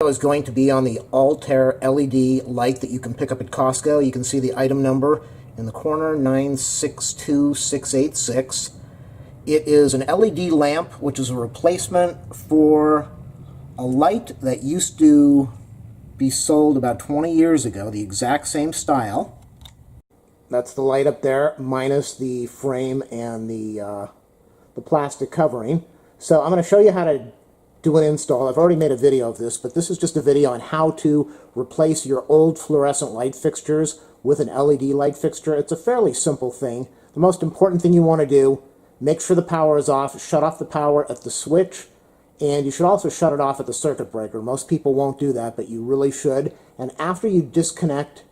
video is going to be on the Altair LED light that you can pick up at Costco. You can see the item number in the corner, 962686. It is an LED lamp, which is a replacement for a light that used to be sold about 20 years ago, the exact same style. That's the light up there, minus the frame and the plastic covering. So I'm going to show you how to do an install. I've already made a video of this, but this is just a video on how to replace your old fluorescent light fixtures with an LED light fixture. It's a fairly simple thing. The most important thing you want to do, make sure the power is off, shut off the power at the switch, and you should also shut it off at the circuit breaker. Most people won't do that, but you really should. And after you disconnect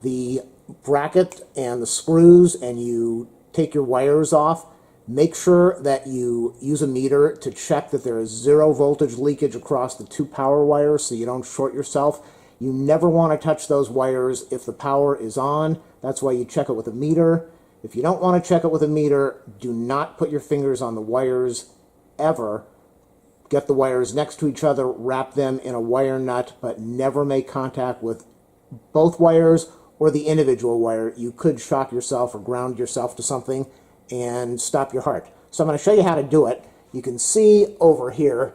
the bracket and the screws and you take your wires off, make sure that you use a meter to check that there is 0 voltage leakage across the 2 power wires so you don't short yourself. You never want to touch those wires if the power is on. That's why you check it with a meter. If you don't want to check it with a meter, do not put your fingers on the wires ever. Get the wires next to each other, wrap them in a wire nut, but never make contact with both wires or the individual wire. You could shock yourself or ground yourself to something and stop your heart. So I'm going to show you how to do it. You can see over here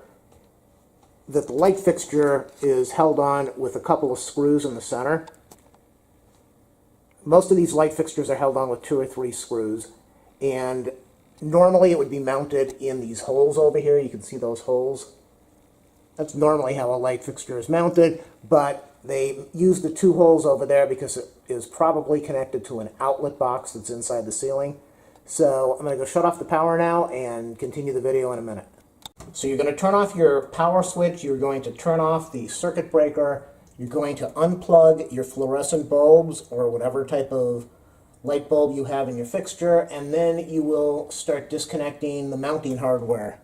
that the light fixture is held on with a couple of screws in the center. Most of these light fixtures are held on with 2 or 3 screws, and normally it would be mounted in these holes over here. You can see those holes. That's normally how a light fixture is mounted, but they use the 2 holes over there because it is probably connected to an outlet box that's inside the ceiling. So I'm going to go shut off the power now and continue the video in a minute. So you're going to turn off your power switch, you're going to turn off the circuit breaker, you're going to unplug your fluorescent bulbs or whatever type of light bulb you have in your fixture, and then you will start disconnecting the mounting hardware.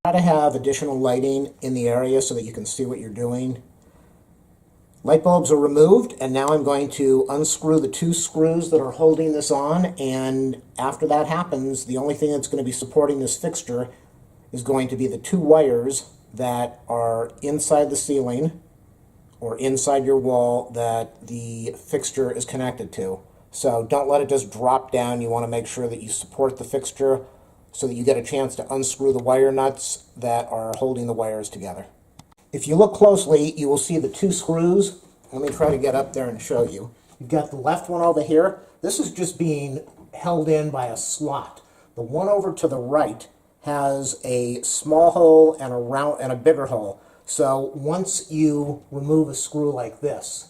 Try to have additional lighting in the area so that you can see what you're doing. Light bulbs are removed, and now I'm going to unscrew the 2 screws that are holding this on, and after that happens, the only thing that's going to be supporting this fixture is going to be the 2 wires that are inside the ceiling or inside your wall that the fixture is connected to. So don't let it just drop down. You want to make sure that you support the fixture so that you get a chance to unscrew the wire nuts that are holding the wires together. If you look closely, you will see the 2 screws. Let me try to get up there and show you. You've got the left one over here. This is just being held in by a slot. The one over to the right has a small hole and a bigger hole. So once you remove a screw like this,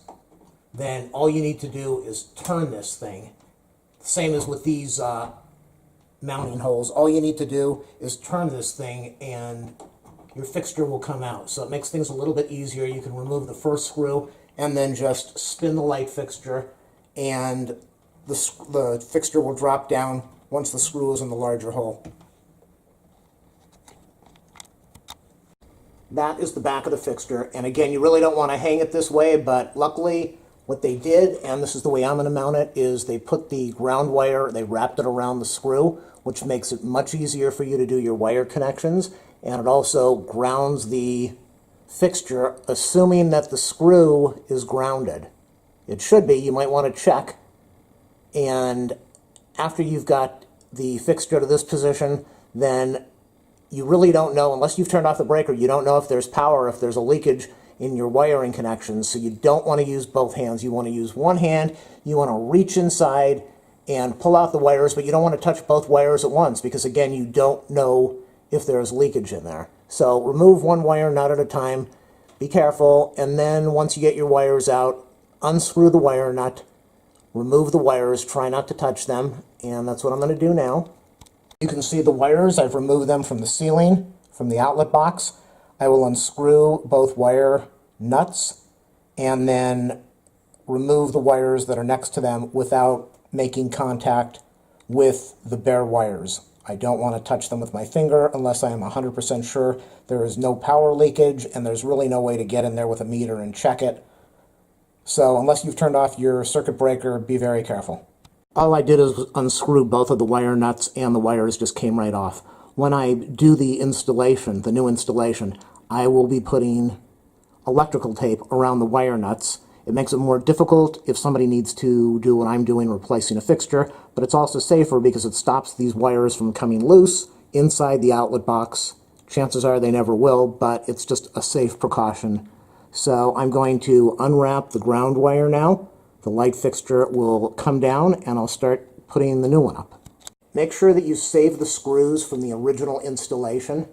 then all you need to do is turn this thing. Same as with these mounting holes. All you need to do is turn this thing and your fixture will come out. So it makes things a little bit easier. You can remove the first screw and then just spin the light fixture, and the fixture will drop down once the screw is in the larger hole. That is the back of the fixture, and again, you really don't want to hang it this way, but luckily what they did, and this is the way I'm going to mount it, is they put the ground wire, they wrapped it around the screw, which makes it much easier for you to do your wire connections. And it also grounds the fixture, assuming that the screw is grounded. It should be. You might want to check. And after you've got the fixture to this position, then you really don't know, unless you've turned off the breaker, you don't know if there's power, if there's a leakage in your wiring connections. So you don't want to use both hands. You want to use one hand. You want to reach inside and pull out the wires, but you don't want to touch both wires at once because, again, you don't know if there's leakage in there. So remove one wire nut at a time, be careful, and then once you get your wires out, unscrew the wire nut, remove the wires, try not to touch them, and that's what I'm going to do now. You can see the wires, I've removed them from the ceiling, from the outlet box. I will unscrew both wire nuts and then remove the wires that are next to them without making contact with the bare wires. I don't want to touch them with my finger unless I am 100% sure there is no power leakage and there's really no way to get in there with a meter and check it. So unless you've turned off your circuit breaker, be very careful. All I did is unscrew both of the wire nuts and the wires just came right off. When I do the installation, the new installation, I will be putting electrical tape around the wire nuts. It makes it more difficult if somebody needs to do what I'm doing, replacing a fixture, but it's also safer because it stops these wires from coming loose inside the outlet box. Chances are they never will, but it's just a safe precaution. So I'm going to unwrap the ground wire now. The light fixture will come down and I'll start putting the new one up. Make sure that you save the screws from the original installation.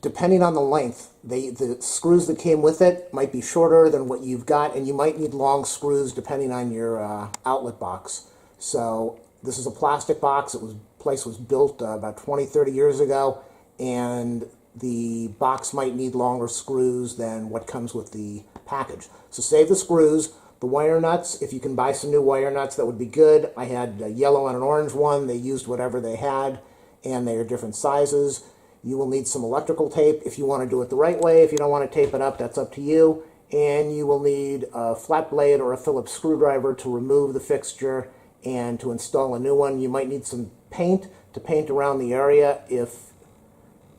Depending on the length, the screws that came with it might be shorter than what you've got, and you might need long screws depending on your outlet box. So this is a plastic box. The place was built about 20, 30 years ago, and the box might need longer screws than what comes with the package. So save the screws. The wire nuts, if you can buy some new wire nuts, that would be good. I had a yellow and an orange one. They used whatever they had, and they are different sizes. You will need some electrical tape if you want to do it the right way. If you don't want to tape it up, that's up to you. And you will need a flat blade or a Phillips screwdriver to remove the fixture and to install a new one. You might need some paint to paint around the area if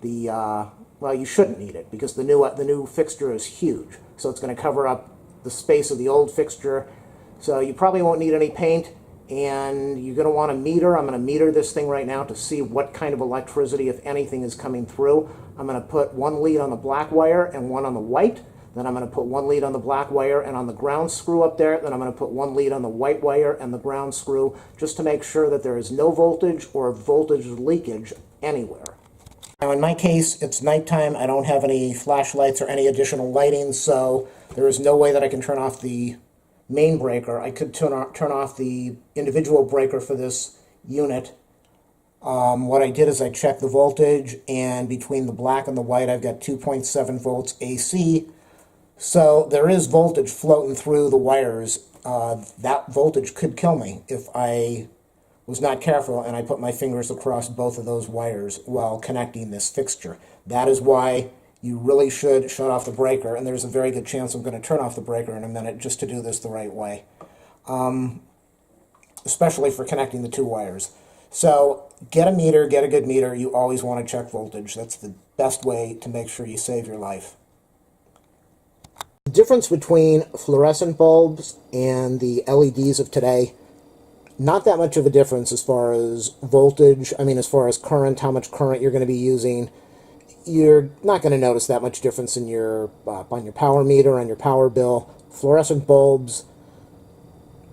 the, well, you shouldn't need it because the new fixture is huge. So it's going to cover up the space of the old fixture. So you probably won't need any paint. And you're going to want a meter. I'm going to meter this thing right now to see what kind of electricity, if anything, is coming through. I'm going to put one lead on the black wire and one on the white. Then I'm going to put one lead on the black wire and on the ground screw up there. Then I'm going to put one lead on the white wire and the ground screw just to make sure that there is no voltage or voltage leakage anywhere. Now in my case, it's nighttime. I don't have any flashlights or any additional lighting, so there is no way that I can turn off the main breaker. I could turn off the individual breaker for this unit. What I did is I checked the voltage, and between the black and the white I've got 2.7 volts AC. So there is voltage floating through the wires. That voltage could kill me if I was not careful and I put my fingers across both of those wires while connecting this fixture. That is why you really should shut off the breaker, and there's a very good chance I'm going to turn off the breaker in a minute just to do this the right way, especially for connecting the two wires. So get a meter, get a good meter. You always want to check voltage. That's the best way to make sure you save your life. The difference between fluorescent bulbs and the LEDs of today, not that much of a difference as far as voltage. I mean, as far as current, how much current you're going to be using. You're not going to notice that much difference in your on your power meter, on your power bill. Fluorescent bulbs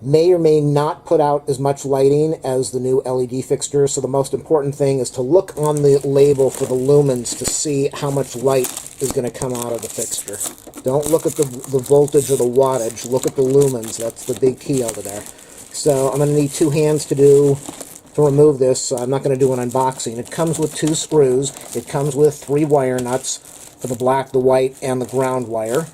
may or may not put out as much lighting as the new LED fixtures, so the most important thing is to look on the label for the lumens to see how much light is going to come out of the fixture. Don't look at the voltage or the wattage. Look at the lumens. That's the big key over there. So I'm going to need two hands to remove this. So I'm not going to do an unboxing. It comes with two screws. It comes with 3 wire nuts for the black, the white, and the ground wire.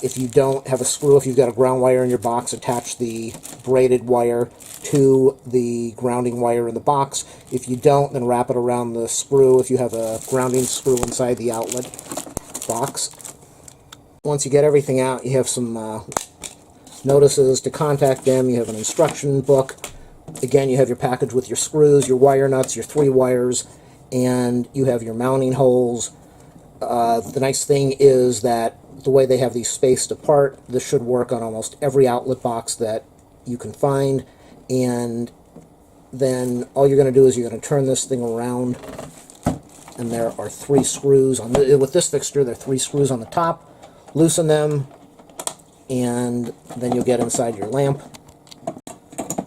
If you don't have a screw, if you've got a ground wire in your box, attach the braided wire to the grounding wire in the box. If you don't, then wrap it around the screw if you have a grounding screw inside the outlet box. Once you get everything out, you have some notices to contact them. You have an instruction book. Again, you have your package with your screws, your wire nuts, your 3 wires, and you have your mounting holes. The nice thing is that the way they have these spaced apart, this should work on almost every outlet box that you can find. And then all you're going to do is you're going to turn this thing around, and there are 3 screws. With this fixture, there are 3 screws on the top. Loosen them, and then you'll get inside your lamp.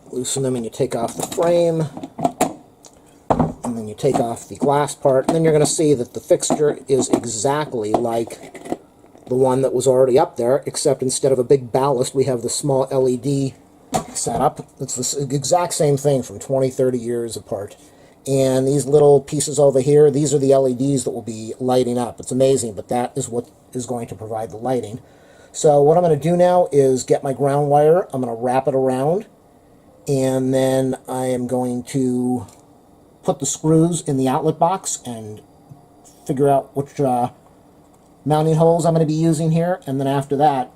Loosen them, and you take off the frame, and then you take off the glass part, and then you're going to see that the fixture is exactly like the one that was already up there, except instead of a big ballast, we have the small LED setup. It's the exact same thing from 20, 30 years apart. And these little pieces over here, these are the LEDs that will be lighting up. It's amazing, but that is what is going to provide the lighting. So what I'm going to do now is get my ground wire. I'm going to wrap it around, and then I am going to put the screws in the outlet box and figure out which mounting holes I'm going to be using here. And then after that,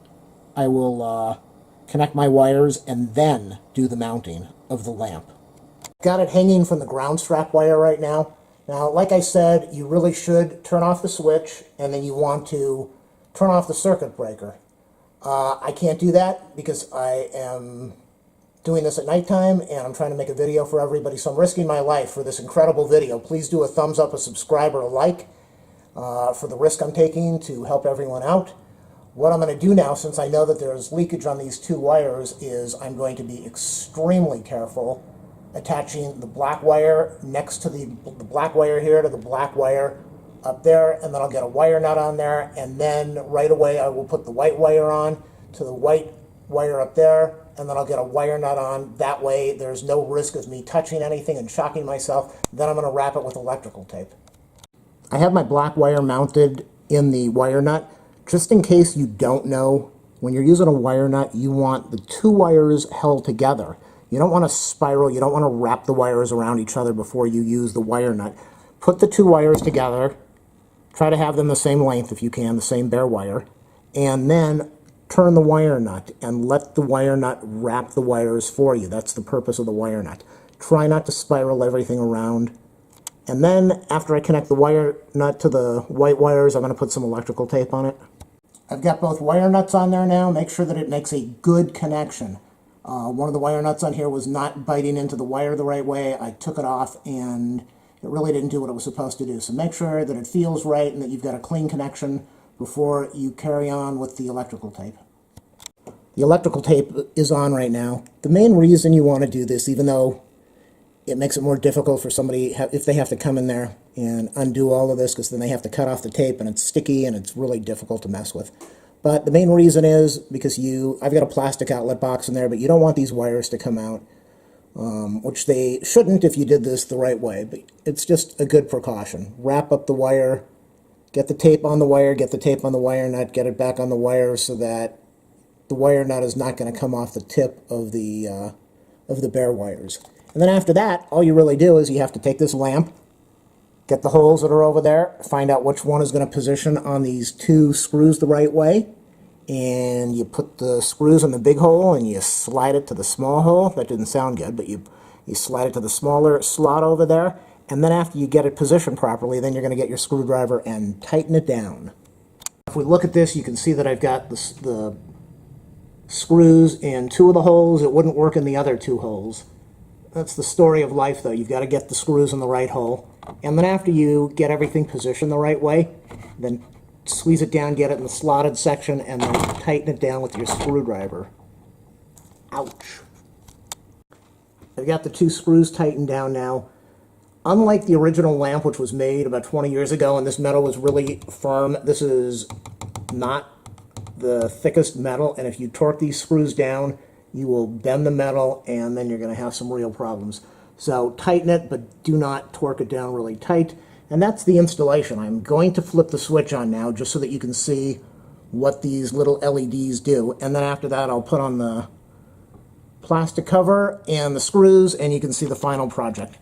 I will connect my wires and then do the mounting of the lamp. Got it hanging from the ground strap wire right now, Now, like I said, you really should turn off the switch, and then you want to turn off the circuit breaker. I can't do that because I am doing this at nighttime, and I'm trying to make a video for everybody, so I'm risking my life for this incredible video. Please do a thumbs up, a subscribe, or a like for the risk I'm taking to help everyone out. What I'm going to do now, since I know that there's leakage on these two wires, is I'm going to be extremely careful attaching the black wire next to the black wire here to the black wire up there, and then I'll get a wire nut on there, and then right away I will put the white wire on to the white wire up there, and then I'll get a wire nut on. That way there's no risk of me touching anything and shocking myself. Then I'm going to wrap it with electrical tape. I have my black wire mounted in the wire nut. Just in case you don't know, when you're using a wire nut, you want the two wires held together. You don't want to spiral, you don't want to wrap the wires around each other before you use the wire nut. Put the two wires together, try to have them the same length if you can, the same bare wire, and then turn the wire nut and let the wire nut wrap the wires for you. That's the purpose of the wire nut. Try not to spiral everything around. And then after I connect the wire nut to the white wires, I'm going to put some electrical tape on it. I've got both wire nuts on there now. Make sure that it makes a good connection. One of the wire nuts on here was not biting into the wire the right way. I took it off and it really didn't do what it was supposed to do. So make sure that it feels right and that you've got a clean connection before you carry on with the electrical tape. The electrical tape is on right now. The main reason you want to do this, even though it makes it more difficult for somebody if they have to come in there and undo all of this, because then they have to cut off the tape and it's sticky and it's really difficult to mess with. But the main reason is because I've got a plastic outlet box in there, but you don't want these wires to come out, which they shouldn't if you did this the right way, but it's just a good precaution. Wrap up the wire, get the tape on the wire, get the tape on the wire nut, get it back on the wire so that the wire nut is not going to come off the tip of the bare wires. And then after that, all you really do is you have to take this lamp, get the holes that are over there, find out which one is going to position on these two screws the right way, and you put the screws in the big hole and you slide it to the small hole. That didn't sound good, but you slide it to the smaller slot over there, and then after you get it positioned properly, then you're going to get your screwdriver and tighten it down. If we look at this, you can see that I've got the screws in two of the holes. It wouldn't work in the other two holes. That's the story of life, though. You've got to get the screws in the right hole. And then after you get everything positioned the right way, then squeeze it down, get it in the slotted section, and then tighten it down with your screwdriver. Ouch. I've got the two screws tightened down now. Unlike the original lamp, which was made about 20 years ago, and this metal was really firm, this is not the thickest metal, and if you torque these screws down, you will bend the metal, and then you're going to have some real problems. So tighten it, but do not torque it down really tight. And that's the installation. I'm going to flip the switch on now just so that you can see what these little LEDs do. And then after that, I'll put on the plastic cover and the screws, and you can see the final project.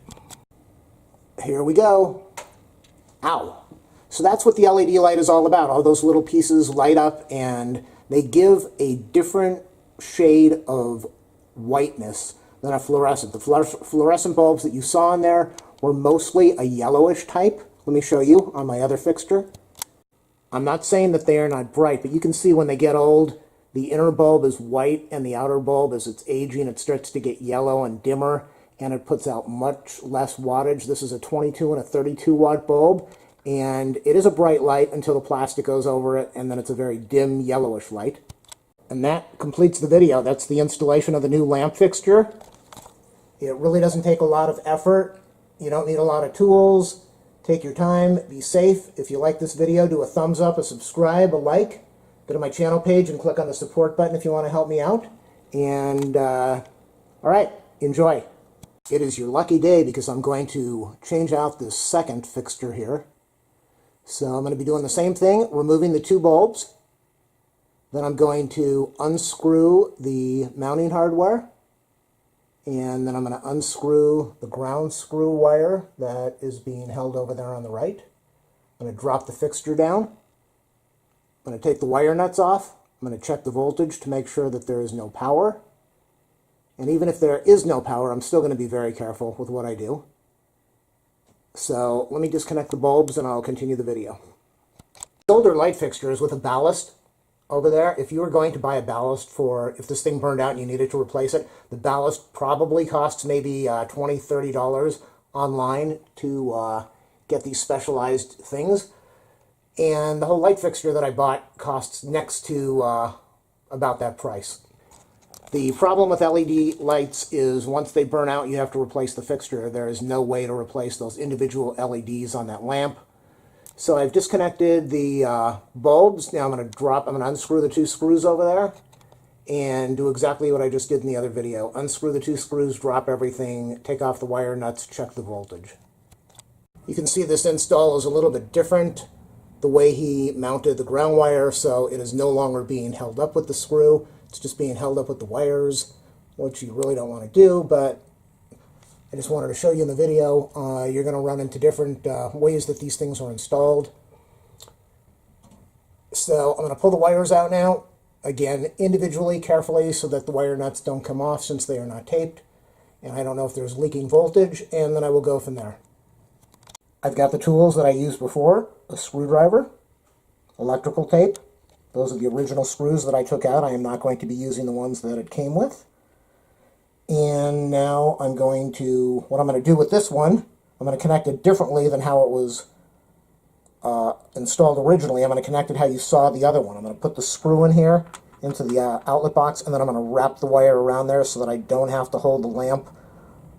Here we go. Ow. So that's what the LED light is all about. All those little pieces light up, and they give a different shade of whiteness than a fluorescent. The fluorescent bulbs that you saw in there were mostly a yellowish type. Let me show you on my other fixture. I'm not saying that they are not bright, but you can see when they get old, the inner bulb is white and the outer bulb, as it's aging, it starts to get yellow and dimmer, and it puts out much less wattage. This is a 22 and a 32 watt bulb, and it is a bright light until the plastic goes over it, and then it's a very dim yellowish light. And that completes the video. That's the installation of the new lamp fixture. It really doesn't take a lot of effort. You don't need a lot of tools. Take your time. Be safe. If you like this video, do a thumbs up, a subscribe, a like. Go to my channel page and click on the support button if you want to help me out. And, all right, enjoy. It is your lucky day because I'm going to change out this second fixture here. So I'm going to be doing the same thing, removing the two bulbs. Then I'm going to unscrew the mounting hardware, and then I'm going to unscrew the ground screw wire that is being held over there on the right. I'm going to drop the fixture down. I'm going to take the wire nuts off. I'm going to check the voltage to make sure that there is no power. And even if there is no power, I'm still going to be very careful with what I do. So let me disconnect the bulbs and I'll continue the video. Older light fixtures with a ballast over there, if you were going to buy a ballast for, if this thing burned out and you needed to replace it, the ballast probably costs maybe $20, $30 online to get these specialized things. And the whole light fixture that I bought costs next to about that price. The problem with LED lights is once they burn out, you have to replace the fixture. There is no way to replace those individual LEDs on that lamp. So I've disconnected the bulbs. Now I'm going to unscrew the 2 screws over there and do exactly what I just did in the other video. Unscrew the 2 screws, drop everything, take off the wire nuts, check the voltage. You can see this install is a little bit different. The way he mounted the ground wire, so it is no longer being held up with the screw. It's just being held up with the wires, which you really don't want to do, but I just wanted to show you in the video. You're going to run into different ways that these things are installed. So I'm going to pull the wires out now, again, individually, carefully, so that the wire nuts don't come off since they are not taped. And I don't know if there's leaking voltage, and then I will go from there. I've got the tools that I used before, a screwdriver, electrical tape. Those are the original screws that I took out. I am not going to be using the ones that it came with. And now what I'm going to do with this one, I'm going to connect it differently than how it was installed originally. I'm going to connect it how you saw the other one. I'm going to put the screw in here into the outlet box, and then I'm going to wrap the wire around there so that I don't have to hold the lamp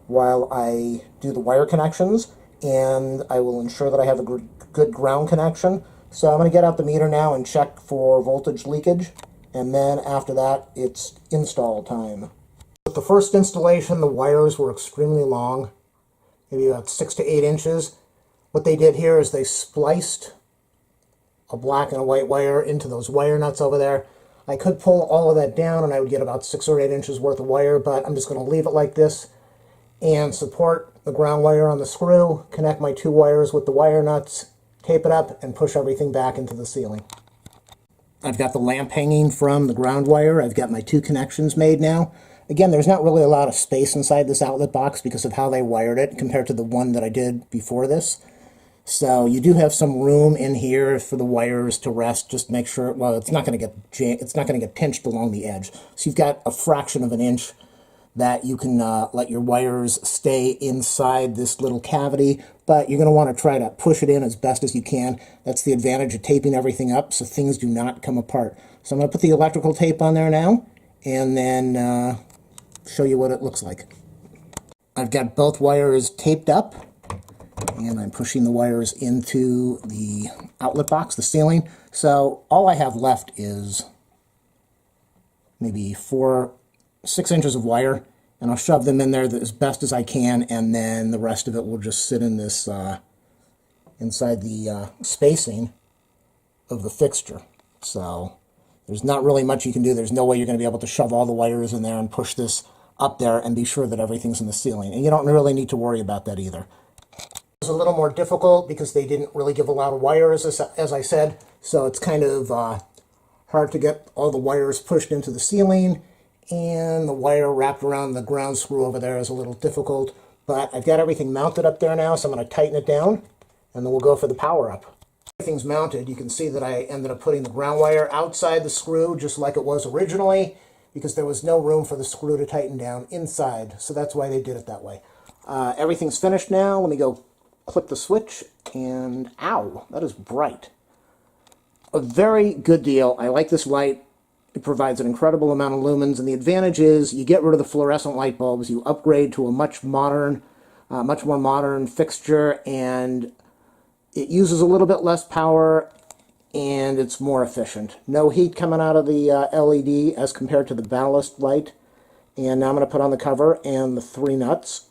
while I do the wire connections. And I will ensure that I have a good ground connection. So I'm going to get out the meter now and check for voltage leakage, and then after that, it's install time. With the first installation, the wires were extremely long, maybe about 6 to 8 inches. What they did here is they spliced a black and a white wire into those wire nuts over there. I could pull all of that down and I would get about 6 or 8 inches worth of wire, but I'm just going to leave it like this and support the ground wire on the screw, connect my 2 wires with the wire nuts, tape it up, and push everything back into the ceiling. I've got the lamp hanging from the ground wire. I've got my 2 connections made now. Again, there's not really a lot of space inside this outlet box because of how they wired it compared to the one that I did before this. So you do have some room in here for the wires to rest. Just make sure, well, it's not going to get pinched along the edge. So you've got a fraction of an inch that you can let your wires stay inside this little cavity, but you're going to want to try to push it in as best as you can. That's the advantage of taping everything up so things do not come apart. So I'm going to put the electrical tape on there now, and then show you what it looks like. I've got both wires taped up, and I'm pushing the wires into the outlet box, the ceiling. So all I have left is maybe 6 inches of wire, and I'll shove them in there as best as I can, and then the rest of it will just sit in this inside the spacing of the fixture. So there's not really much you can do. There's no way you're going to be able to shove all the wires in there and push this up there and be sure that everything's in the ceiling. And you don't really need to worry about that either. It was a little more difficult because they didn't really give a lot of wires, as I said, so it's kind of hard to get all the wires pushed into the ceiling, and the wire wrapped around the ground screw over there is a little difficult, but I've got everything mounted up there now, so I'm going to tighten it down, and then we'll go for the power up. Everything's mounted. You can see that I ended up putting the ground wire outside the screw just like it was originally, because there was no room for the screw to tighten down inside, so that's why they did it that way. Everything's finished now. Let me go click the switch, and ow, that is bright. A very good deal. I like this light. It provides an incredible amount of lumens, and the advantage is you get rid of the fluorescent light bulbs, you upgrade to a much more modern fixture, and it uses a little bit less power, and it's more efficient. No heat coming out of the LED as compared to the ballast light. And now I'm going to put on the cover and the 3 nuts,